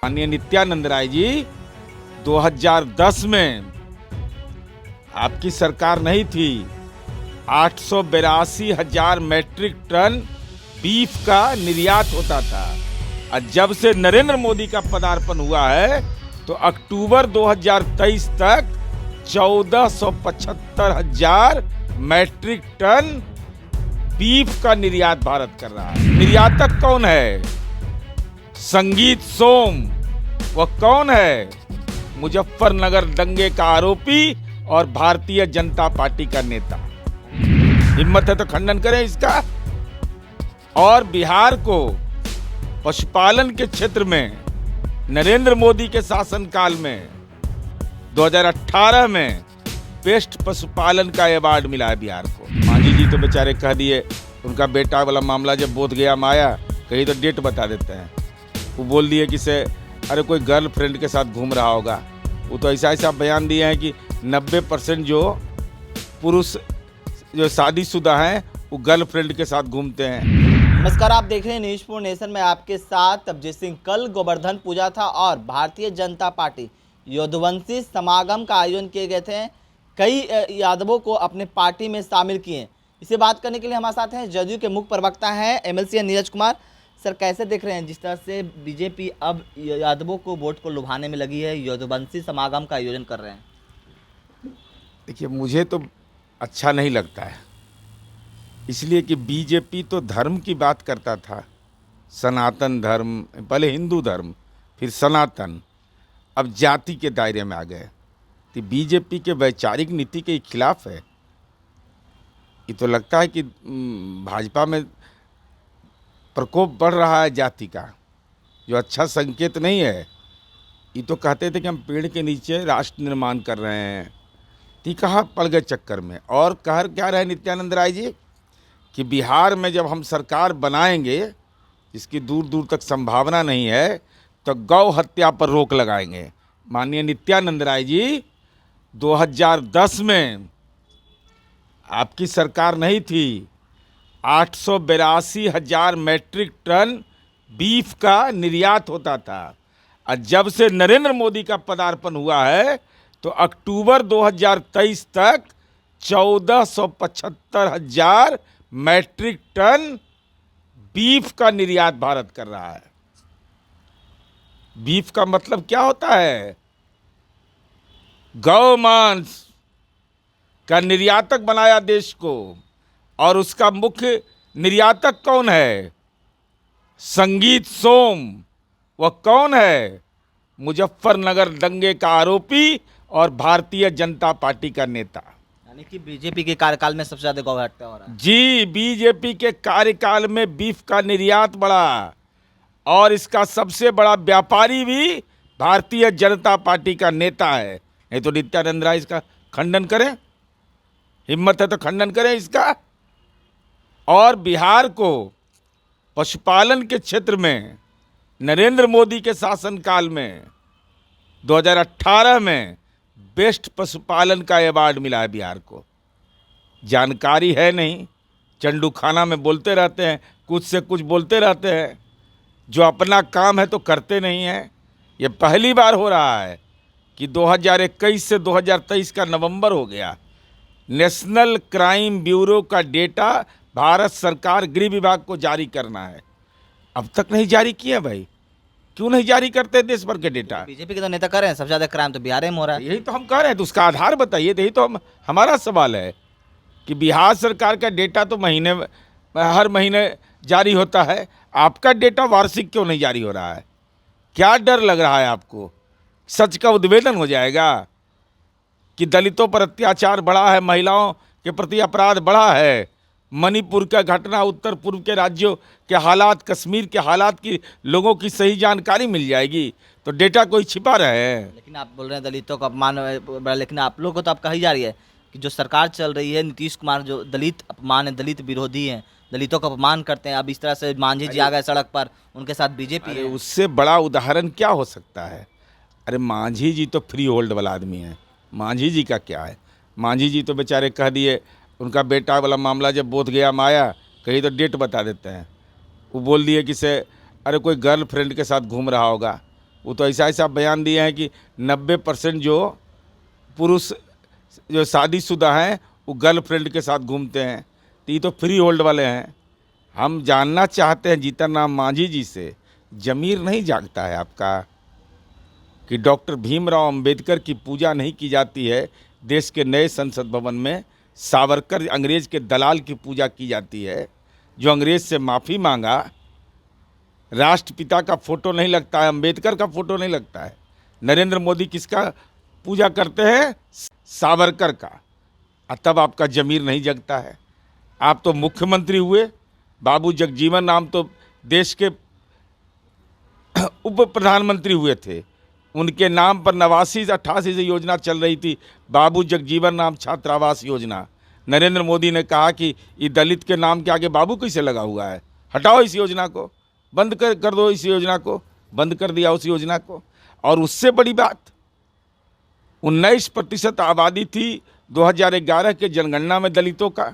माननीय नित्यानंद राय जी 2010 में आपकी सरकार नहीं थी, 882,000 मैट्रिक टन बीफ का निर्यात होता था। और जब से नरेंद्र मोदी का पदार्पण हुआ है तो अक्टूबर 2023 तक 1475,000 मैट्रिक टन बीफ का निर्यात भारत कर रहा है। निर्यातक कौन है? संगीत सोम। वह कौन है? मुजफ्फरनगर दंगे का आरोपी और भारतीय जनता पार्टी का नेता। हिम्मत है तो खंडन करें इसका। और बिहार को पशुपालन के क्षेत्र में नरेंद्र मोदी के शासनकाल में 2018 में बेस्ट पशुपालन का अवार्ड मिला है बिहार को। मांझी जी तो बेचारे कह दिए, उनका बेटा वाला मामला जब बोधगया में आया कहीं तो डेट बता देते हैं। वो बोल दिए कि से अरे कोई गर्लफ्रेंड के साथ घूम रहा होगा। वो तो ऐसा बयान दिए हैं कि 90% जो पुरुष जो शादीशुदा हैं वो गर्लफ्रेंड के साथ घूमते हैं। नमस्कार, आप देख रहे हैं न्यूज़ फॉर नेशन में आपके साथ अभिजीत सिंह। कल गोवर्धन पूजा था और भारतीय जनता पार्टी यदुवंशी समागम का आयोजन किए गए थे। कई यादवों को अपने पार्टी में शामिल किए। इसे बात करने के लिए हमारे साथ हैं जदयू के मुख्य प्रवक्ता हैं एमएलसी नीरज कुमार। सर, कैसे देख रहे हैं जिस तरह से बीजेपी अब यादवों को वोट को लुभाने में लगी है, यदुवंशी समागम का आयोजन कर रहे हैं? देखिए, मुझे तो अच्छा नहीं लगता है, इसलिए कि बीजेपी तो धर्म की बात करता था, सनातन धर्म, पहले हिंदू धर्म फिर सनातन, अब जाति के दायरे में आ गए। तो बीजेपी के वैचारिक नीति के खिलाफ है। ये तो लगता है कि भाजपा में प्रकोप बढ़ रहा है जाति का, जो अच्छा संकेत नहीं है। ये तो कहते थे कि हम पेड़ के नीचे राष्ट्र निर्माण कर रहे हैं, तो कहाँ पड़ गए चक्कर में। और कह क्या रहे नित्यानंद राय जी कि बिहार में जब हम सरकार बनाएंगे, जिसकी दूर दूर तक संभावना नहीं है, तो गौ हत्या पर रोक लगाएंगे। माननीय नित्यानंद राय जी 2010 में आपकी सरकार नहीं थी, 882,000 मैट्रिक टन बीफ का निर्यात होता था। और जब से नरेंद्र मोदी का पदार्पण हुआ है तो अक्टूबर 2023 तक 1475,000 मैट्रिक टन बीफ का निर्यात भारत कर रहा है। बीफ का मतलब क्या होता है? गौ मांस का निर्यातक बनाया देश को। और उसका मुख्य निर्यातक कौन है? संगीत सोम। वह कौन है? मुजफ्फरनगर दंगे का आरोपी और भारतीय जनता पार्टी का नेता। यानी कि बीजेपी के कार्यकाल में सबसे ज्यादा गौ हत्या हो रहा है। जी, बीजेपी के कार्यकाल में बीफ का निर्यात बढ़ा और इसका सबसे बड़ा व्यापारी भी भारतीय जनता पार्टी का नेता है। नहीं तो नित्यानंद राय इसका खंडन करें। हिम्मत है तो खंडन करें इसका। और बिहार को पशुपालन के क्षेत्र में नरेंद्र मोदी के शासनकाल में 2018 में बेस्ट पशुपालन का अवार्ड मिला है बिहार को। जानकारी है नहीं, चंडू खाना में बोलते रहते हैं, कुछ से कुछ बोलते रहते हैं, जो अपना काम है तो करते नहीं हैं। ये पहली बार हो रहा है कि 2021 से 2023 का नवंबर हो गया, नेशनल क्राइम ब्यूरो का डेटा भारत सरकार गृह विभाग को जारी करना है, अब तक नहीं जारी किया। भाई क्यों नहीं जारी करते देश भर के डेटा? बीजेपी के तो नेता कर रहे हैं, सबसे ज्यादा क्राइम तो बिहार में हो रहा है। यही तो हम कह रहे हैं, तो उसका आधार बताइए। यही तो हमारा सवाल है कि बिहार सरकार का डेटा तो हर महीने जारी होता है, आपका डेटा वार्षिक क्यों नहीं जारी हो रहा है? क्या डर लग रहा है आपको? सच का उद्भेदन हो जाएगा कि दलितों पर अत्याचार बढ़ा है, महिलाओं के प्रति अपराध बढ़ा है, मणिपुर का घटना, उत्तर पूर्व के राज्यों के हालात, कश्मीर के हालात की लोगों की सही जानकारी मिल जाएगी, तो डेटा कोई छिपा रहे हैं। लेकिन आप बोल रहे हैं दलितों का अपमान, लेकिन आप लोगों को तो आप कही जा रही है कि जो सरकार चल रही है, नीतीश कुमार जो दलित अपमान है, दलित विरोधी हैं, दलितों का अपमान करते हैं। अब इस तरह से मांझी जी आ गए सड़क पर, उनके साथ बीजेपी है। उससे बड़ा उदाहरण क्या हो सकता है? अरे मांझी जी तो फ्री होल्ड वाला आदमी है, मांझी जी का क्या है? मांझी जी तो बेचारे कह दिए, उनका बेटा वाला मामला जब बोधगया में आया कहीं तो डेट बता देते हैं। वो बोल दिए कि से अरे कोई गर्लफ्रेंड के साथ घूम रहा होगा। वो तो ऐसा ऐसा बयान दिए हैं कि 90% जो पुरुष जो शादीशुदा हैं वो गर्लफ्रेंड के साथ घूमते हैं, तो ये तो फ्री होल्ड वाले हैं। हम जानना चाहते हैं जीतन राम मांझी जी से, जमीर नहीं जागता है आपका कि डॉक्टर भीमराव अंबेडकर की पूजा नहीं की जाती है, देश के नए संसद भवन में सावरकर अंग्रेज़ के दलाल की पूजा की जाती है, जो अंग्रेज़ से माफ़ी मांगा। राष्ट्रपिता का फोटो नहीं लगता है, अंबेडकर का फोटो नहीं लगता है। नरेंद्र मोदी किसका पूजा करते हैं? सावरकर का। तब आपका जमीर नहीं जगता है। आप तो मुख्यमंत्री हुए, बाबू जगजीवन राम तो देश के उप प्रधानमंत्री हुए थे, उनके नाम पर 89 से योजना चल रही थी, बाबू जगजीवन राम छात्रावास योजना। नरेंद्र मोदी ने कहा कि ये दलित के नाम के आगे बाबू कैसे लगा हुआ है, हटाओ इस योजना को, बंद कर दो इस योजना को, बंद कर दिया उस योजना को। और उससे बड़ी बात, 19% आबादी थी 2011 के जनगणना में दलितों का,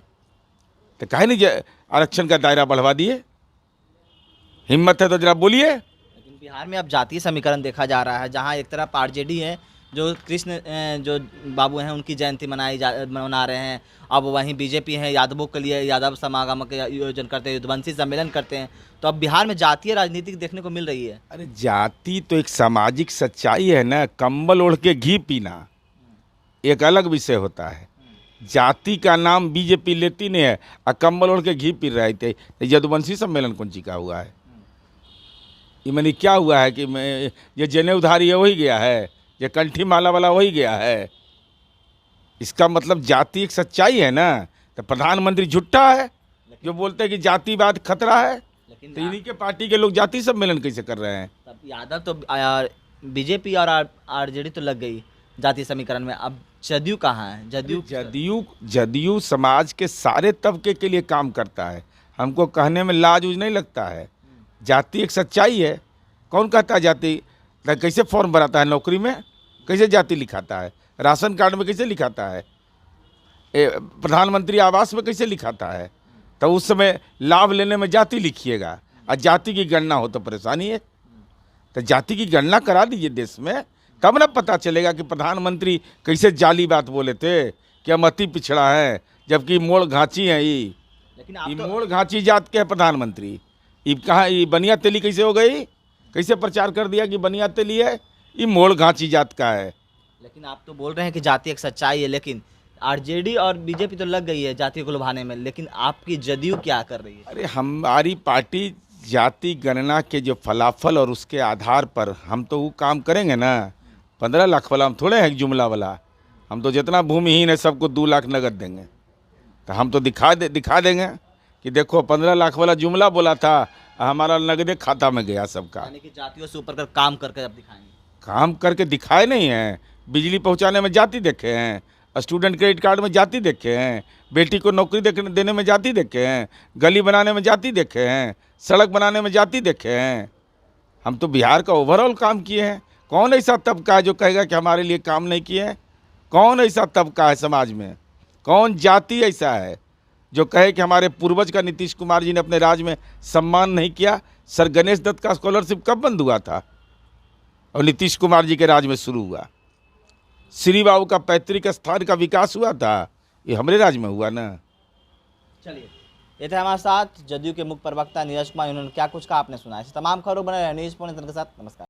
तो काहे नहीं आरक्षण का दायरा बढ़वा दिए? हिम्मत है तो जरा बोलिए। लेकिन बिहार में अब जातीय समीकरण देखा जा रहा है, जहां एक तरफ आरजेडी है जो कृष्ण जो बाबू हैं उनकी जयंती मना रहे हैं, अब वहीं बीजेपी है यादवों के लिए यादव समागम के आयोजन करते हैं, युद्धवंशी सम्मेलन करते हैं। तो अब बिहार में जातीय राजनीति देखने को मिल रही है। अरे जाति तो एक सामाजिक सच्चाई है ना, कंबल ओढ़ के घी पीना एक अलग विषय होता है। जाति का नाम बीजेपी लेती नहीं है, और कंबल ओढ़ के घी पी रहे थे। यदुवंशी सम्मेलन कौन सी का हुआ है? ये मैंने क्या हुआ है कि मैं ये जनेऊधारी है वही गया है, ये कंठी माला वाला वही गया है? इसका मतलब जाति एक सच्चाई है ना। तो प्रधानमंत्री झुट्टा है जो बोलते हैं कि जातिवाद खतरा है, लेकिन तो इन्हीं के पार्टी के लोग जाति सम्मेलन कैसे कर रहे हैं? तब यादव तो बीजेपी और आरजेडी तो लग गई जातीय समीकरण में, अब जदयू कहाँ है? जदयू समाज के सारे तबके के लिए काम करता है। हमको कहने में लाज उज नहीं लगता है। जाति एक सच्चाई है। कौन कहता है जाति? कैसे फॉर्म भराता है नौकरी में, कैसे जाति लिखाता है? राशन कार्ड में कैसे लिखाता है? प्रधानमंत्री आवास में कैसे लिखाता है? तो उस समय लाभ लेने में जाति लिखिएगा, और जाति की गणना हो तो परेशानी है। तो जाति की गणना करा दीजिए देश में, तब ना पता चलेगा कि प्रधानमंत्री कैसे जाली बात बोले थे कि हम अति पिछड़ा है, जबकि मोड़ घाची है। लेकिन ये मोड़ घाची जात के है प्रधानमंत्री। ये कहाँ, ये बनिया तेली कैसे हो गई? कैसे प्रचार कर दिया कि बनिया तेली है? ये मोड़ घाची जात का है। लेकिन आप तो बोल रहे हैं कि जाति एक सच्चाई है, लेकिन आरजेडी और बीजेपी तो लग गई है जाति को लुभाने में, लेकिन आपकी जदयू क्या कर रही है? अरे हमारी पार्टी जाति गणना के जो फलाफल और उसके आधार पर हम तो वो काम करेंगे ना। 15 लाख वाला हम थोड़े हैं जुमला वाला। हम तो जितना भूमिहीन है सबको 2 लाख नगद देंगे। तो हम तो दिखा देंगे कि देखो 15 लाख वाला जुमला बोला था, हमारा नगदे खाता में गया सबका। यानी कि जातियों से ऊपर कर काम करके अब दिखाएंगे। काम करके दिखाए नहीं हैं। बिजली पहुंचाने में जाति देखे हैं, स्टूडेंट क्रेडिट कार्ड में जाति देखे हैं, बेटी को नौकरी देने में जाति देखे हैं, गली बनाने में जाति देखे हैं, सड़क बनाने में जाति देखे हैं। हम तो बिहार का ओवरऑल काम किए हैं। कौन ऐसा तबका है जो कहेगा कि हमारे लिए काम नहीं किए हैं? कौन ऐसा तबका है समाज में? कौन जाति ऐसा है जो कहे कि हमारे पूर्वज का नीतीश कुमार जी ने अपने राज में सम्मान नहीं किया? सर गणेश दत्त का स्कॉलरशिप कब बंद हुआ था और नीतीश कुमार जी के राज में शुरू हुआ? श्री बाबू का पैतृक स्थान का विकास हुआ था, ये हमारे राज में हुआ ना। चलिए, ये थे हमारे साथ जदयू के मुख्य प्रवक्ता नीरज कुमार। उन्होंने क्या कुछ कहा आपने सुना। ऐसे तमाम खबरों बने रहे न्यूज़ पॉइंट के साथ। नमस्कार।